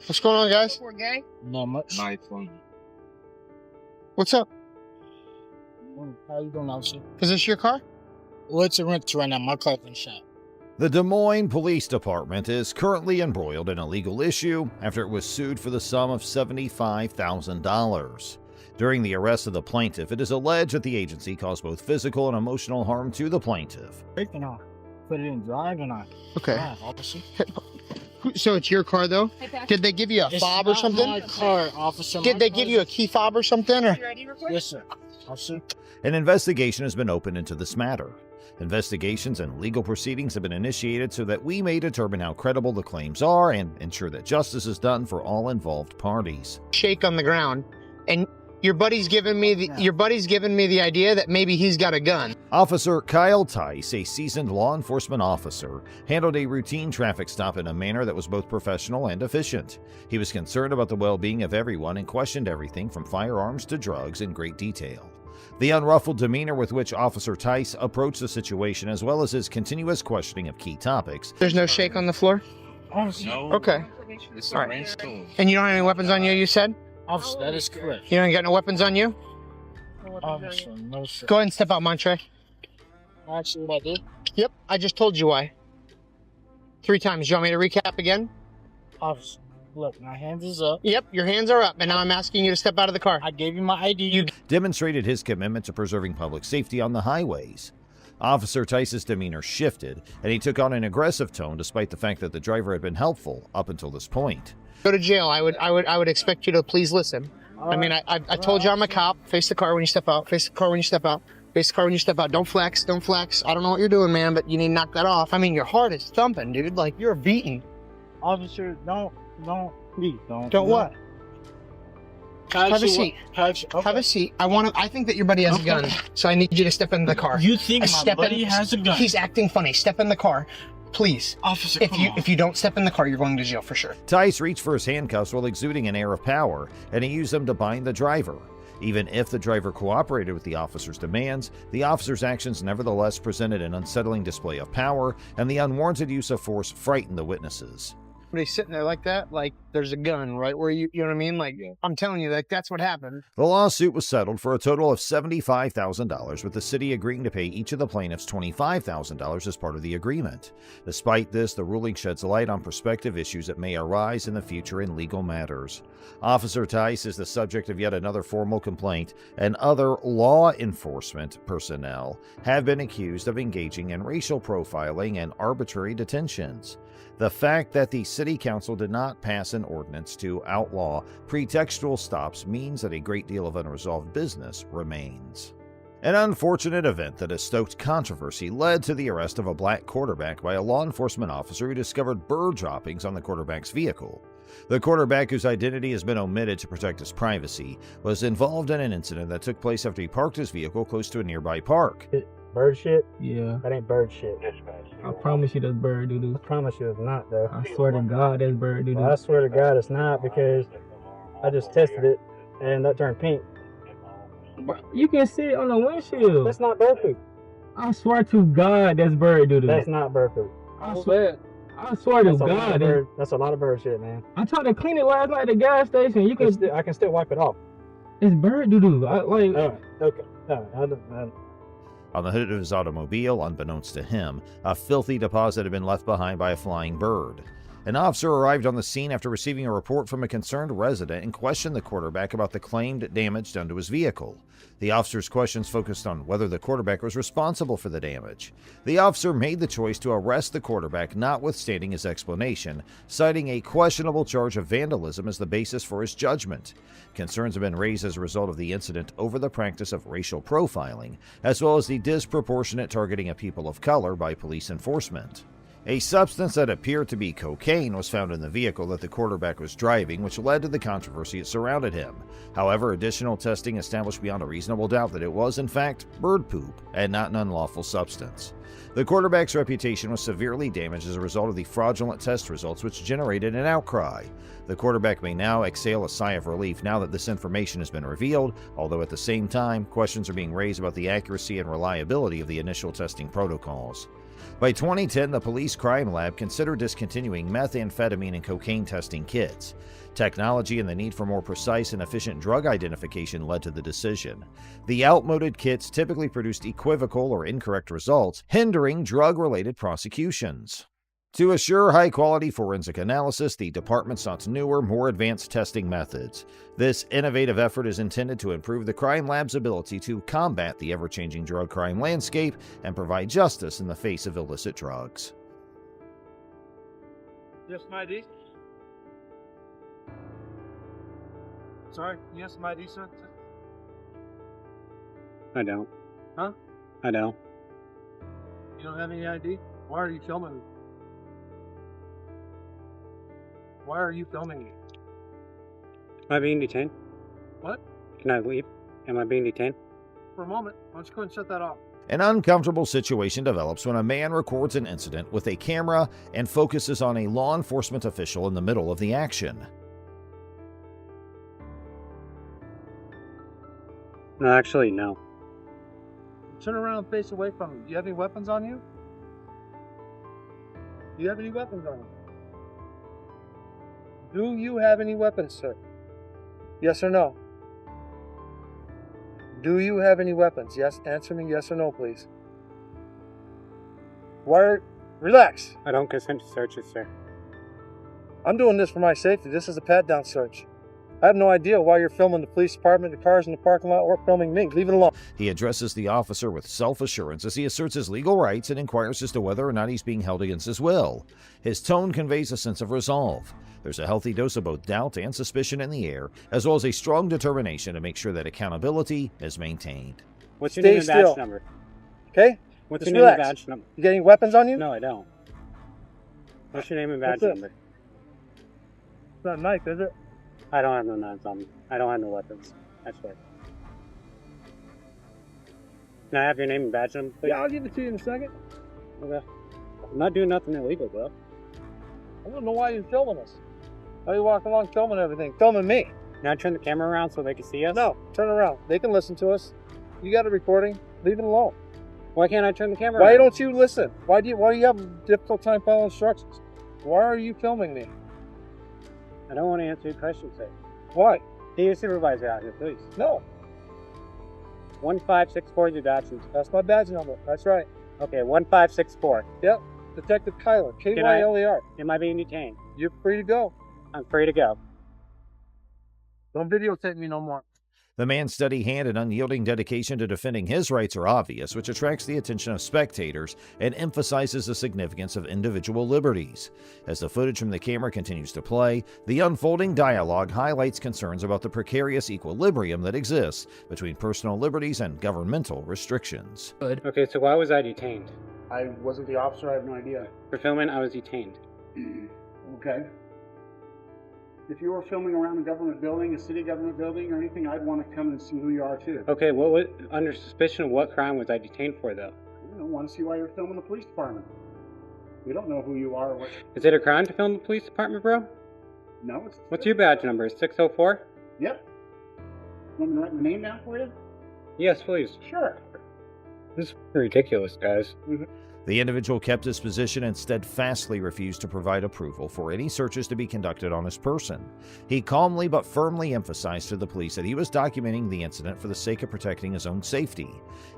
What's going on, guys? Poor guy. Not much. Nice one. What's up? How you doing, officer? Is this your car? Well, it's a rent right now. My car's been shot. The Des Moines Police Department is currently embroiled in a legal issue after it was sued for the sum of $75,000. During the arrest of the plaintiff, it is alleged that the agency caused both physical and emotional harm to the plaintiff. Breaking off. Put it in drive and I. Okay. Yeah, officer. So it's your car, though? Did they give you a It's fob or not something? my car, officer. Did My they car give you a is- key fob or something? Or? You ready, record? Yes, sir. Officer. An investigation has been opened into this matter. Investigations and legal proceedings have been initiated so that we may determine how credible the claims are and ensure that justice is done for all involved parties. Shake on the ground, and your buddy's giving me the idea that maybe he's got a gun. Officer Kyle Tice, a seasoned law enforcement officer, handled a routine traffic stop in a manner that was both professional and efficient. He was concerned about the well-being of everyone and questioned everything from firearms to drugs in great detail. The unruffled demeanor with which Officer Tice approached the situation, as well as his continuous questioning of key topics. There's no shake on the floor? Officer. No. Okay. It's All a right. rainstorm. And you don't have any weapons on you, you said? Officer, that is correct. You don't got no weapons on you? Officer, no, sir. Go ahead and step out, Montre. Actually, what I did? Yep, I just told you why. 3 times. You want me to recap again? Officer, look, my hands is up. Yep, your hands are up, and now I'm asking you to step out of the car. I gave you my ID. Demonstrated his commitment to preserving public safety on the highways. Officer Tice's demeanor shifted, and he took on an aggressive tone despite the fact that the driver had been helpful up until this point. Go to jail. I would expect you to please listen. I mean, I told you I'm a cop. Face the car when you step out. Face the car when you step out. Face the car when you step out. Don't flex. Don't flex. I don't know what you're doing, man, but you need to knock that off. I mean, your heart is thumping, dude. Like, you're beaten. Officer, please, don't. Don't what? Have a seat. Okay. Have a seat. I think that your buddy has a gun, so I need you to step into the car. You think my Step buddy in- has a gun? He's acting funny. Step in the car, please. Officer, If you don't step in the car, you're going to jail for sure. Tice reached for his handcuffs while exuding an air of power, and he used them to bind the driver. Even if the driver cooperated with the officer's demands, the officer's actions nevertheless presented an unsettling display of power, and the unwarranted use of force frightened the witnesses. Somebody's sitting there like that, like there's a gun right where you know what I mean? Like, I'm telling you, like, that's what happened. The lawsuit was settled for a total of $75,000, with the city agreeing to pay each of the plaintiffs $25,000 as part of the agreement. Despite this, the ruling sheds light on prospective issues that may arise in the future in legal matters. Officer Tice is the subject of yet another formal complaint, and other law enforcement personnel have been accused of engaging in racial profiling and arbitrary detentions. The fact that the City Council did not pass an ordinance to outlaw pretextual stops means that a great deal of unresolved business remains. An unfortunate event that has stoked controversy led to the arrest of a black quarterback by a law enforcement officer who discovered bird droppings on the quarterback's vehicle. The quarterback, whose identity has been omitted to protect his privacy, was involved in an incident that took place after he parked his vehicle close to a nearby park. Bird shit? Yeah, That ain't bird shit. I promise you that's bird doo-doo. I promise you it's not, though. I swear to God that's bird doo-doo. Well, I swear to God it's not, because I just tested it and that turned pink. Bro, you can see it on the windshield. That's not bird poop. I swear to God that's bird doo-doo. That's not bird poop. I swear to That's a lot God. of bird. That's a lot of bird shit, man. I tried to clean it last night at the gas station. You can. I can still wipe it off. It's bird doo-doo. I like. Okay. No, I don't. On the hood of his automobile, unbeknownst to him, a filthy deposit had been left behind by a flying bird. An officer arrived on the scene after receiving a report from a concerned resident and questioned the quarterback about the claimed damage done to his vehicle. The officer's questions focused on whether the quarterback was responsible for the damage. The officer made the choice to arrest the quarterback, notwithstanding his explanation, citing a questionable charge of vandalism as the basis for his judgment. Concerns have been raised as a result of the incident over the practice of racial profiling, as well as the disproportionate targeting of people of color by police enforcement. A substance that appeared to be cocaine was found in the vehicle that the quarterback was driving, which led to the controversy that surrounded him. However, additional testing established beyond a reasonable doubt that it was, in fact, bird poop and not an unlawful substance. The quarterback's reputation was severely damaged as a result of the fraudulent test results, which generated an outcry. The quarterback may now exhale a sigh of relief now that this information has been revealed, although at the same time, questions are being raised about the accuracy and reliability of the initial testing protocols. By 2010, the police crime lab considered discontinuing methamphetamine and cocaine testing kits. Technology and the need for more precise and efficient drug identification led to the decision. The outmoded kits typically produced equivocal or incorrect results, hindering drug-related prosecutions. To assure high-quality forensic analysis, the department sought newer, more advanced testing methods. This innovative effort is intended to improve the crime lab's ability to combat the ever-changing drug crime landscape and provide justice in the face of illicit drugs. Yes, my ID. Sorry, yes, my ID, sir. I don't. Huh? I don't. You don't have any ID? Why are you filming me? Why are you filming me? Am I being detained? What? Can I leave? Am I being detained? For a moment. Why don't you go ahead and shut that off? An uncomfortable situation develops when a man records an incident with a camera and focuses on a law enforcement official in the middle of the action. No, actually, no. Turn around and face away from me. Do you have any weapons on you? Do you have any weapons on you? Do you have any weapons, sir? Yes or no? Do you have any weapons? Yes. Answer me yes or no, please. Relax. I don't consent to searches, sir. I'm doing this for my safety. This is a pat-down search. I have no idea why you're filming the police department, the cars in the parking lot, or filming me. Leave it alone. He addresses the officer with self-assurance as he asserts his legal rights and inquires as to whether or not he's being held against his will. His tone conveys a sense of resolve. There's a healthy dose of both doubt and suspicion in the air, as well as a strong determination to make sure that accountability is maintained. What's your Stay name and badge still. number? Okay? What's Just your name and relax. badge number? You got any weapons on you? No, I don't. What's your name and badge What's this? number? It's not a knife, is it? I don't have no knives on me. I don't have no weapons. I swear. Can I have your name and badge number, please? Yeah, I'll give it to you in a second. Okay. I'm not doing nothing illegal, bro. I don't know why you're filming us. Why are you walking along filming everything? Filming me. Can I turn the camera around so they can see us? No, turn around. They can listen to us. You got a recording. Leave it alone. Why can't I turn the camera Why around? don't you listen? Why do you have a difficult time following instructions? Why are you filming me? I don't want to answer your question, sir. Why? Get your supervisor out here, please. No. 1564 is your badge number. That's my badge number. That's right. Okay, 1564. Yep. Detective Kyler. Kyler. Am I being detained? You're free to go. I'm free to go. Don't videotape me no more. The man's steady hand and unyielding dedication to defending his rights are obvious, which attracts the attention of spectators and emphasizes the significance of individual liberties. As the footage from the camera continues to play, the unfolding dialogue highlights concerns about the precarious equilibrium that exists between personal liberties and governmental restrictions. Okay, so why was I detained? I wasn't the officer, I have no idea. For filming, I was detained. Okay. If you were filming around a government building, a city government building, or anything, I'd want to come and see who you are too. Okay, under suspicion of what crime was I detained for, though? I don't want to see why you're filming the police department. We don't know who you are or what. Is it a crime to film the police department, bro? No, it's. What's your badge number? 604? Yep. Want me to write my name down for you? Yes, please. Sure. This is ridiculous, guys. The individual kept his position and steadfastly refused to provide approval for any searches to be conducted on his person. He calmly but firmly emphasized to the police that he was documenting the incident for the sake of protecting his own safety.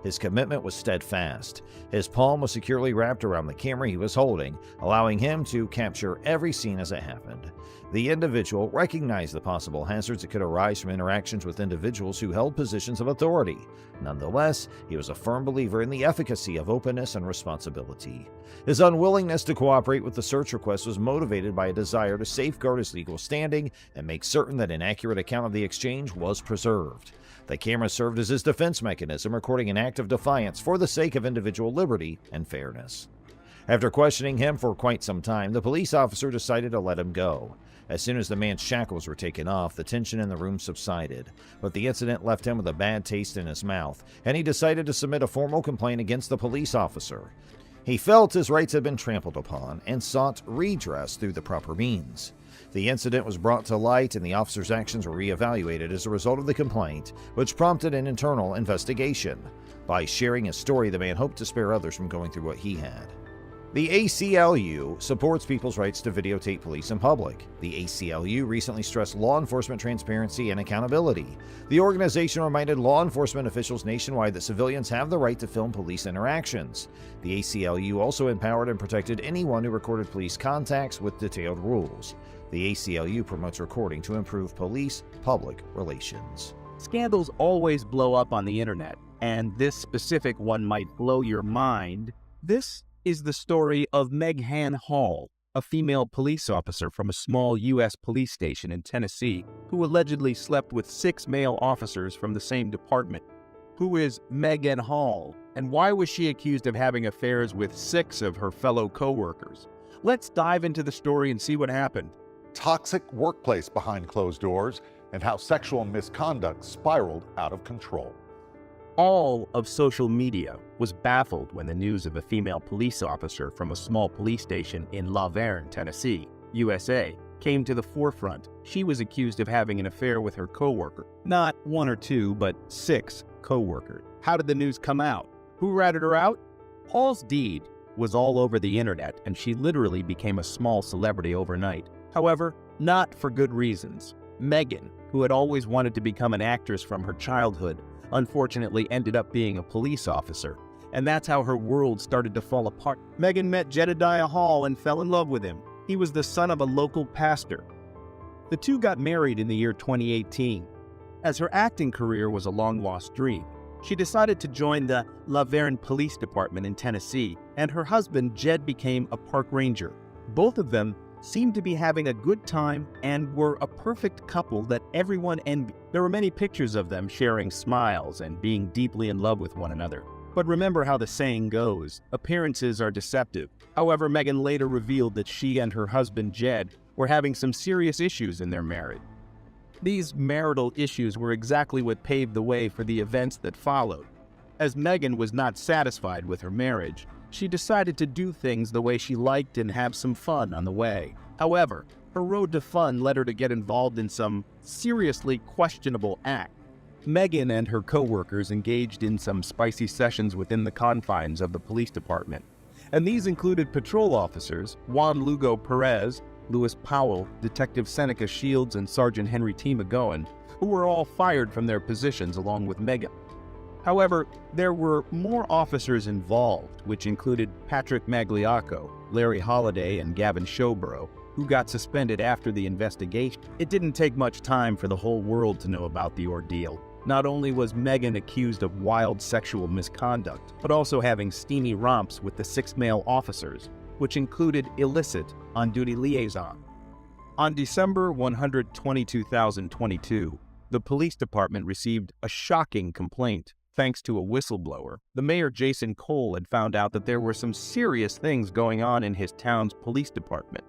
His commitment was steadfast. His palm was securely wrapped around the camera he was holding, allowing him to capture every scene as it happened. The individual recognized the possible hazards that could arise from interactions with individuals who held positions of authority. Nonetheless, he was a firm believer in the efficacy of openness and responsibility. His unwillingness to cooperate with the search request was motivated by a desire to safeguard his legal standing and make certain that an accurate account of the exchange was preserved. The camera served as his defense mechanism, recording an act of defiance for the sake of individual liberty and fairness. After questioning him for quite some time, the police officer decided to let him go. As soon as the man's shackles were taken off, the tension in the room subsided, but the incident left him with a bad taste in his mouth, and he decided to submit a formal complaint against the police officer. He felt his rights had been trampled upon and sought redress through the proper means. The incident was brought to light and the officer's actions were reevaluated as a result of the complaint, which prompted an internal investigation. By sharing his story, the man hoped to spare others from going through what he had. The ACLU supports people's rights to videotape police in public. The ACLU recently stressed law enforcement transparency and accountability. The organization reminded law enforcement officials nationwide that civilians have the right to film police interactions. The ACLU also empowered and protected anyone who recorded police contacts with detailed rules. The ACLU promotes recording to improve police-public relations. Scandals always blow up on the internet, and this specific one might blow your mind. This is the story of Meghan Hall, a female police officer from a small U.S. police station in Tennessee who allegedly slept with 6 male officers from the same department. Who is Meghan Hall, and why was she accused of having affairs with 6 of her fellow co-workers? Let's dive into the story and see what happened. Toxic workplace behind closed doors and how sexual misconduct spiraled out of control. All of social media was baffled when the news of a female police officer from a small police station in La Vergne, Tennessee, USA, came to the forefront. She was accused of having an affair with her coworker. Not 1 or 2, but 6 coworkers. How did the news come out? Who ratted her out? Hall's deed was all over the internet, and she literally became a small celebrity overnight. However, not for good reasons. Meghan, who had always wanted to become an actress from her childhood, unfortunately ended up being a police officer, and that's how her world started to fall apart. Meghan met Jedediah Hall and fell in love with him. He was the son of a local pastor. The two got married in the year 2018. As her acting career was a long-lost dream, she decided to join the La Vergne Police Department in Tennessee, and her husband Jed became a park ranger. Both of them seemed to be having a good time and were a perfect couple that everyone envied. There were many pictures of them sharing smiles and being deeply in love with one another. But remember how the saying goes, appearances are deceptive. However, Meghan later revealed that she and her husband Jed were having some serious issues in their marriage. These marital issues were exactly what paved the way for the events that followed. As Meghan was not satisfied with her marriage, she decided to do things the way she liked and have some fun on the way. However, her road to fun led her to get involved in some seriously questionable acts. Meghan and her co-workers engaged in some spicy sessions within the confines of the police department, and these included patrol officers Juan Lugo Perez, Louis Powell, Detective Seneca Shields, and Sergeant Henry T. McGowan, who were all fired from their positions along with Meghan. However, there were more officers involved, which included Patrick Magliacco, Larry Holliday, and Gavin Showborough, who got suspended after the investigation. It didn't take much time for the whole world to know about the ordeal. Not only was Meghan accused of wild sexual misconduct, but also having steamy romps with the 6 male officers, which included illicit on-duty liaison. On December 122, 2022, the police department received a shocking complaint. Thanks to a whistleblower, the mayor Jason Cole had found out that there were some serious things going on in his town's police department.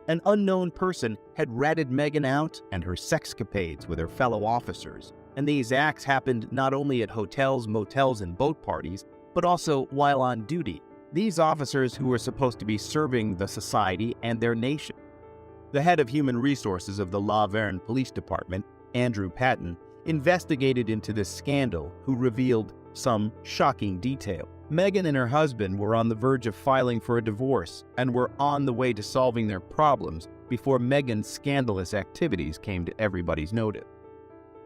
An unknown person had ratted Meghan out and her sexcapades with her fellow officers, and these acts happened not only at hotels, motels, and boat parties, but also while on duty. These officers who were supposed to be serving the society and their nation. The head of human resources of the La Vergne Police Department, Andrew Patton, investigated into this scandal, who revealed some shocking detail. Meghan and her husband were on the verge of filing for a divorce and were on the way to solving their problems before Meghan's scandalous activities came to everybody's notice.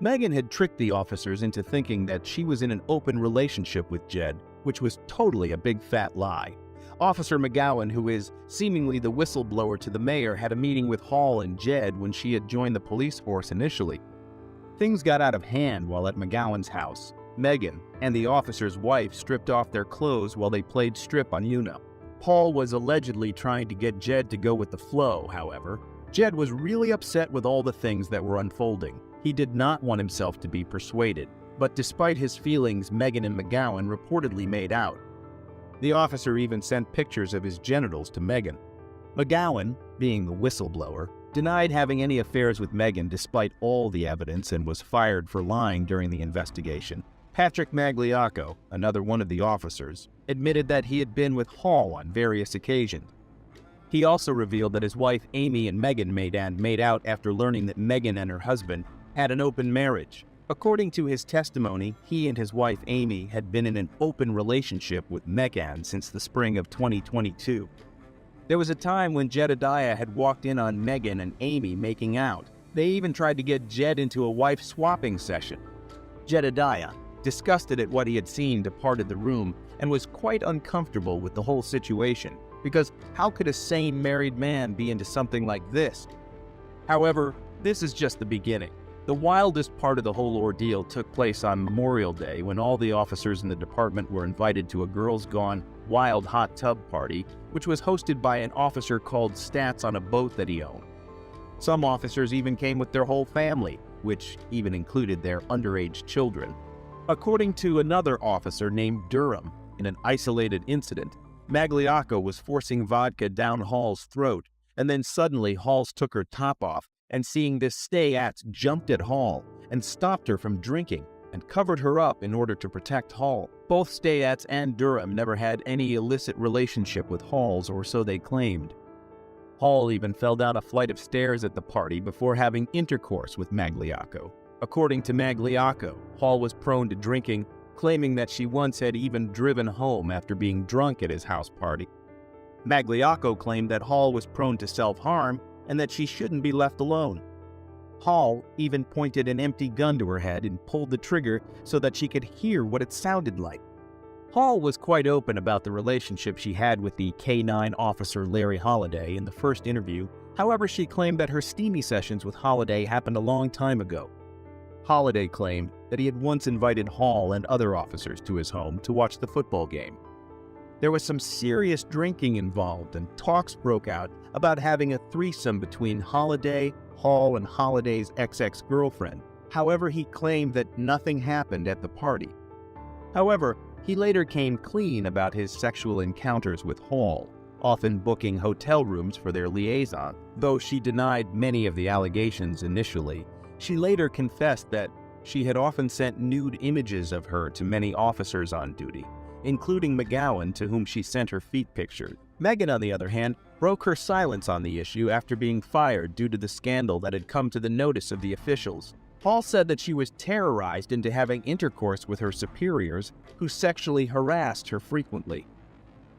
Meghan had tricked the officers into thinking that she was in an open relationship with Jed, which was totally a big fat lie. Officer McGowan, who is seemingly the whistleblower to the mayor, had a meeting with Hall and Jed when she had joined the police force initially. Things got out of hand while at McGowan's house. Meghan and the officer's wife stripped off their clothes while they played strip on Uno. Paul was allegedly trying to get Jed to go with the flow, however. Jed was really upset with all the things that were unfolding. He did not want himself to be persuaded, but despite his feelings, Meghan and McGowan reportedly made out. The officer even sent pictures of his genitals to Meghan. McGowan, being the whistleblower, denied having any affairs with Meghan despite all the evidence and was fired for lying during the investigation. Patrick Magliacco, another one of the officers, admitted that he had been with Hall on various occasions. He also revealed that his wife Amy and Meghan made out after learning that Meghan and her husband had an open marriage. According to his testimony, he and his wife Amy had been in an open relationship with Megan since the spring of 2022. There was a time when Jedediah had walked in on Megan and Amy making out. They even tried to get Jed into a wife-swapping session. Jedediah, disgusted at what he had seen, departed the room and was quite uncomfortable with the whole situation, because how could a sane married man be into something like this? However, this is just the beginning. The wildest part of the whole ordeal took place on Memorial Day, when all the officers in the department were invited to a Girls Gone Wild hot tub party, which was hosted by an officer called Stats on a boat that he owned. Some officers even came with their whole family, which even included their underage children. According to another officer named Durham, in an isolated incident, Magliocco was forcing vodka down Hall's throat, and then suddenly Halls took her top off, and seeing this, stay-ats jumped at Hall and stopped her from drinking and covered her up in order to protect Hall. Both stay-ats and Durham never had any illicit relationship with Halls, or so they claimed. Hall even fell down a flight of stairs at the party before having intercourse with Magliocco. According to Magliocco, Hall was prone to drinking, claiming that she once had even driven home after being drunk at his house party. Magliocco claimed that Hall was prone to self-harm and that she shouldn't be left alone. Hall even pointed an empty gun to her head and pulled the trigger so that she could hear what it sounded like. Hall was quite open about the relationship she had with the K-9 officer Larry Holliday in the first interview. However, she claimed that her steamy sessions with Holliday happened a long time ago. Holliday claimed that he had once invited Hall and other officers to his home to watch the football game. There was some serious drinking involved, and talks broke out about having a threesome between Holliday, Hall, and Holliday's ex-girlfriend. However, he claimed that nothing happened at the party. However, he later came clean about his sexual encounters with Hall, often booking hotel rooms for their liaison. Though she denied many of the allegations initially, she later confessed that she had often sent nude images of her to many officers on duty, including McGowan, to whom she sent her feet pictures. Megan, on the other hand, broke her silence on the issue after being fired due to the scandal that had come to the notice of the officials. Hall said that she was terrorized into having intercourse with her superiors, who sexually harassed her frequently.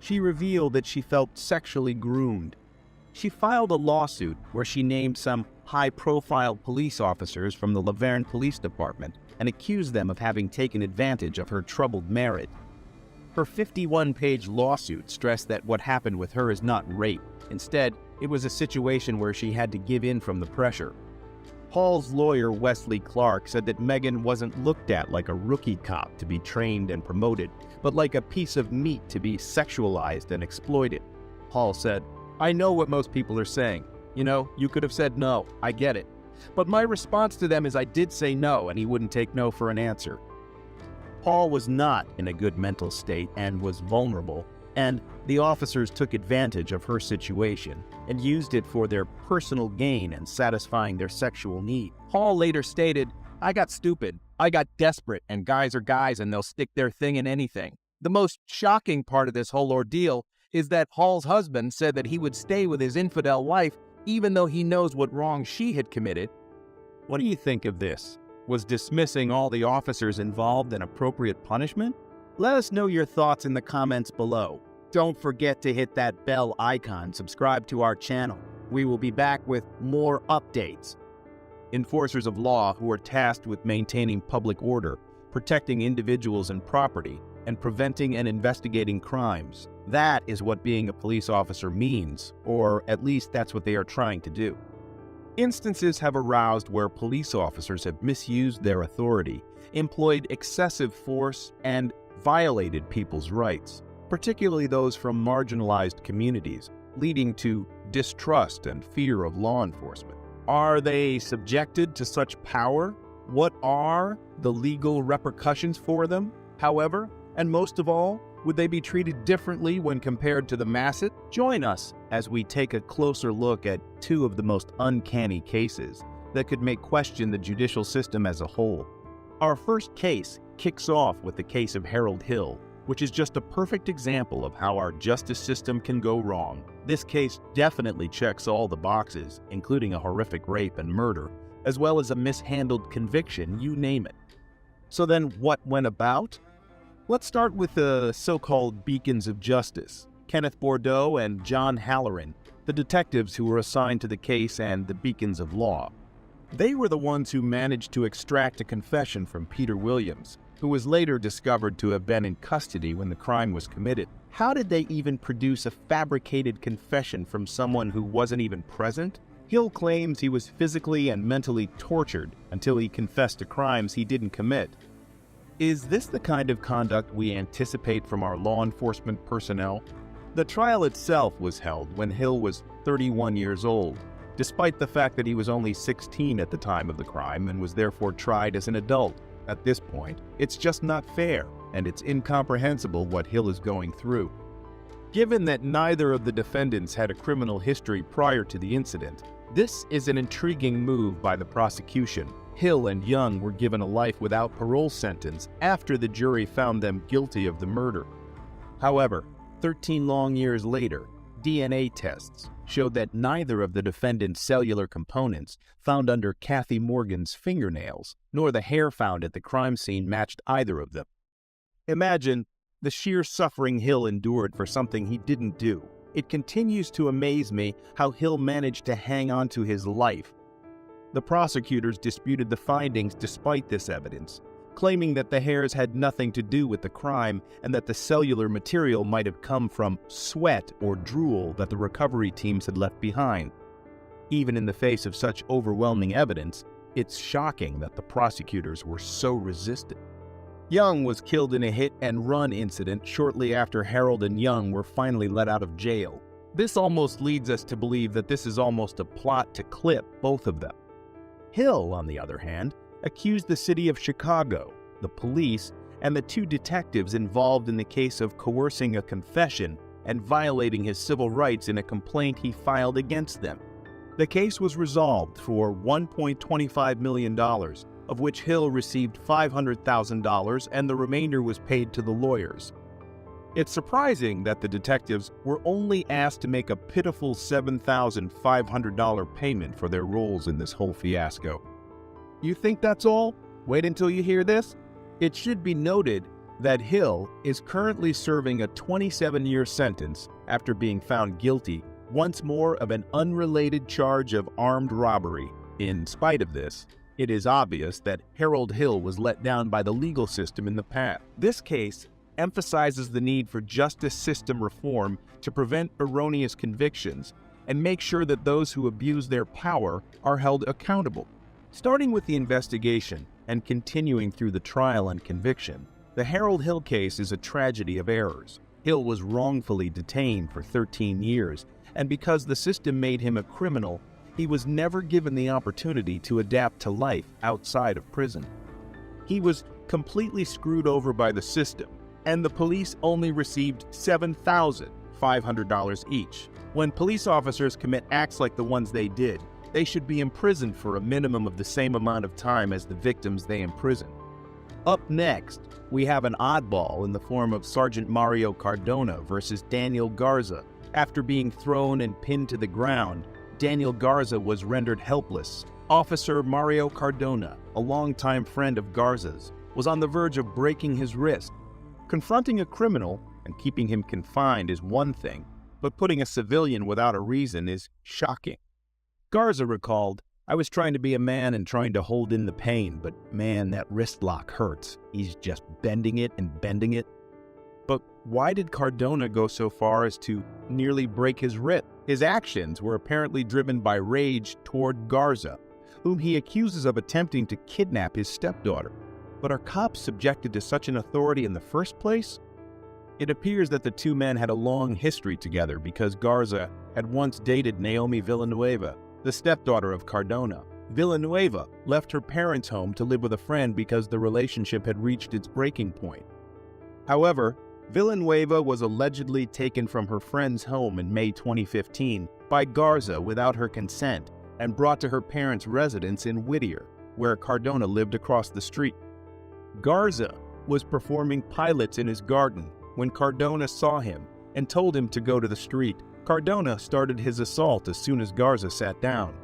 She revealed that she felt sexually groomed. She filed a lawsuit where she named some high-profile police officers from the Laverne Police Department and accused them of having taken advantage of her troubled marriage. Her 51-page lawsuit stressed that what happened with her is not rape. Instead, it was a situation where she had to give in from the pressure. Hall's lawyer, Wesley Clark, said that Megan wasn't looked at like a rookie cop to be trained and promoted, but like a piece of meat to be sexualized and exploited. Hall said, "I know what most people are saying. You know, you could have said no, I get it. But my response to them is I did say no, and he wouldn't take no for an answer." Hall was not in a good mental state and was vulnerable, and the officers took advantage of her situation and used it for their personal gain and satisfying their sexual need. Hall later stated, "I got stupid, I got desperate, and guys are guys and they'll stick their thing in anything." The most shocking part of this whole ordeal is that Hall's husband said that he would stay with his infidel wife even though he knows what wrong she had committed. What do you think of this? Was dismissing all the officers involved an appropriate punishment? Let us know your thoughts in the comments below. Don't forget to hit that bell icon, subscribe to our channel. We will be back with more updates. Enforcers of law who are tasked with maintaining public order, protecting individuals and property, and preventing and investigating crimes. That is what being a police officer means, or at least that's what they are trying to do. Instances have aroused where police officers have misused their authority, employed excessive force, and violated people's rights, particularly those from marginalized communities, leading to distrust and fear of law enforcement. Are they subjected to such power? What are the legal repercussions for them? However, and most of all, would they be treated differently when compared to the masses? Join us as we take a closer look at two of the most uncanny cases that could make question the judicial system as a whole. Our first case kicks off with the case of Harold Hill, which is just a perfect example of how our justice system can go wrong. This case definitely checks all the boxes, including a horrific rape and murder, as well as a mishandled conviction, you name it. So then what went about? Let's start with the so-called beacons of justice, Kenneth Bordeaux and John Halloran, the detectives who were assigned to the case and the beacons of law. They were the ones who managed to extract a confession from Peter Williams, who was later discovered to have been in custody when the crime was committed. How did they even produce a fabricated confession from someone who wasn't even present? Hill claims he was physically and mentally tortured until he confessed to crimes he didn't commit. Is this the kind of conduct we anticipate from our law enforcement personnel? The trial itself was held when Hill was 31 years old, despite the fact that he was only 16 at the time of the crime and was therefore tried as an adult. At this point, it's just not fair, and it's incomprehensible what Hill is going through. Given that neither of the defendants had a criminal history prior to the incident, this is an intriguing move by the prosecution. Hill and Young were given a life without parole sentence after the jury found them guilty of the murder. However, 13 long years later, DNA tests showed that neither of the defendants' cellular components found under Kathy Morgan's fingernails, nor the hair found at the crime scene matched either of them. Imagine the sheer suffering Hill endured for something he didn't do. It continues to amaze me how Hill managed to hang on to his life. The prosecutors disputed the findings despite this evidence, claiming that the hairs had nothing to do with the crime and that the cellular material might have come from sweat or drool that the recovery teams had left behind. Even in the face of such overwhelming evidence, it's shocking that the prosecutors were so resistant. Young was killed in a hit-and-run incident shortly after Harold and Young were finally let out of jail. This almost leads us to believe that this is almost a plot to clip both of them. Hill, on the other hand, accused the city of Chicago, the police, and the two detectives involved in the case of coercing a confession and violating his civil rights in a complaint he filed against them. The case was resolved for $1.25 million, of which Hill received $500,000 and the remainder was paid to the lawyers. It's surprising that the detectives were only asked to make a pitiful $7,500 payment for their roles in this whole fiasco. You think that's all? Wait until you hear this. It should be noted that Hill is currently serving a 27-year sentence after being found guilty once more of an unrelated charge of armed robbery. In spite of this, it is obvious that Harold Hill was let down by the legal system in the past. This case emphasizes the need for justice system reform to prevent erroneous convictions and make sure that those who abuse their power are held accountable. Starting with the investigation and continuing through the trial and conviction, the Harold Hill case is a tragedy of errors. Hill was wrongfully detained for 13 years, and because the system made him a criminal, he was never given the opportunity to adapt to life outside of prison. He was completely screwed over by the system, and the police only received $7,500 each. When police officers commit acts like the ones they did, they should be imprisoned for a minimum of the same amount of time as the victims they imprison. Up next, we have an oddball in the form of Sergeant Mario Cardona versus Daniel Garza. After being thrown and pinned to the ground, Daniel Garza was rendered helpless. Officer Mario Cardona, a longtime friend of Garza's, was on the verge of breaking his wrist. Confronting a criminal and keeping him confined is one thing, but putting a civilian without a reason is shocking. Garza recalled, "I was trying to be a man and trying to hold in the pain, but man, that wrist lock hurts. He's just bending it and bending it." But why did Cardona go so far as to nearly break his wrist? His actions were apparently driven by rage toward Garza, whom he accuses of attempting to kidnap his stepdaughter. But are cops subjected to such an authority in the first place? It appears that the two men had a long history together because Garza had once dated Naomi Villanueva, the stepdaughter of Cardona. Villanueva left her parents' home to live with a friend because the relationship had reached its breaking point. However, Villanueva was allegedly taken from her friend's home in May 2015 by Garza without her consent and brought to her parents' residence in Whittier, where Cardona lived across the street. Garza was performing pilates in his garden when Cardona saw him and told him to go to the street. Cardona started his assault as soon as Garza sat down.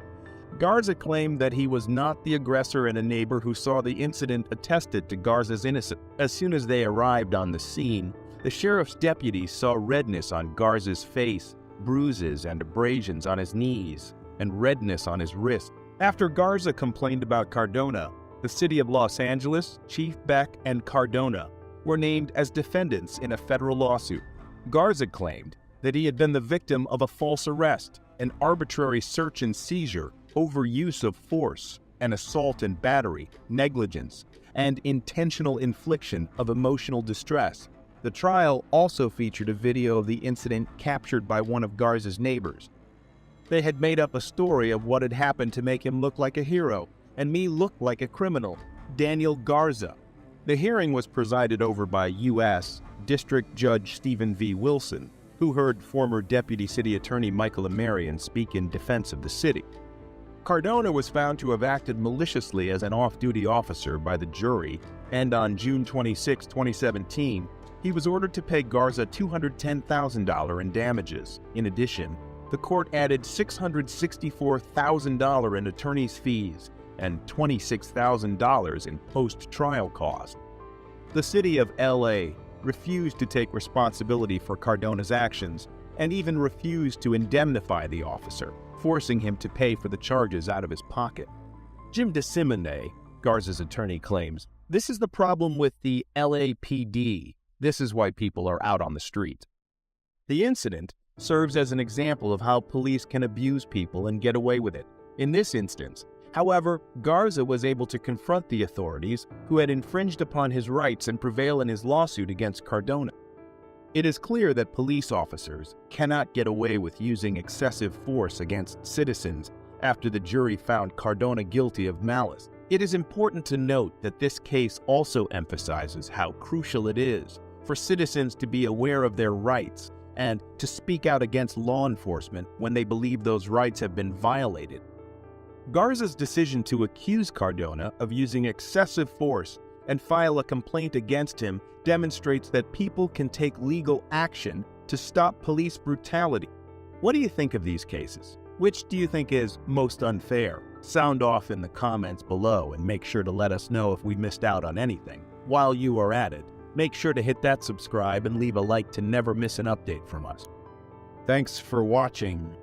Garza claimed that he was not the aggressor, and a neighbor who saw the incident attested to Garza's innocence. As soon as they arrived on the scene, the sheriff's deputies saw redness on Garza's face, bruises and abrasions on his knees, and redness on his wrist. After Garza complained about Cardona, the city of Los Angeles, Chief Beck, and Cardona were named as defendants in a federal lawsuit. Garza claimed that he had been the victim of a false arrest, an arbitrary search and seizure, overuse of force, an assault and battery, negligence, and intentional infliction of emotional distress. The trial also featured a video of the incident captured by one of Garza's neighbors. They had made up a story of what had happened to make him look like a hero, and me look like a criminal, Daniel Garza. The hearing was presided over by U.S. District Judge Stephen V. Wilson, who heard former Deputy City Attorney Michael Amarian speak in defense of the city. Cardona was found to have acted maliciously as an off-duty officer by the jury, and on June 26, 2017, he was ordered to pay Garza $210,000 in damages. In addition, the court added $664,000 in attorney's fees and $26,000 in post-trial costs. The city of L.A. refused to take responsibility for Cardona's actions and even refused to indemnify the officer, forcing him to pay for the charges out of his pocket. Jim DeSimone, Garza's attorney, claims, "This is the problem with the LAPD. This is why people are out on the street." The incident serves as an example of how police can abuse people and get away with it. In this instance, however, Garza was able to confront the authorities who had infringed upon his rights and prevail in his lawsuit against Cardona. It is clear that police officers cannot get away with using excessive force against citizens after the jury found Cardona guilty of malice. It is important to note that this case also emphasizes how crucial it is for citizens to be aware of their rights and to speak out against law enforcement when they believe those rights have been violated. Garza's decision to accuse Cardona of using excessive force and file a complaint against him demonstrates that people can take legal action to stop police brutality. What do you think of these cases? Which do you think is most unfair? Sound off in the comments below and make sure to let us know if we missed out on anything. While you are at it, make sure to hit that subscribe and leave a like to never miss an update from us. Thanks for watching.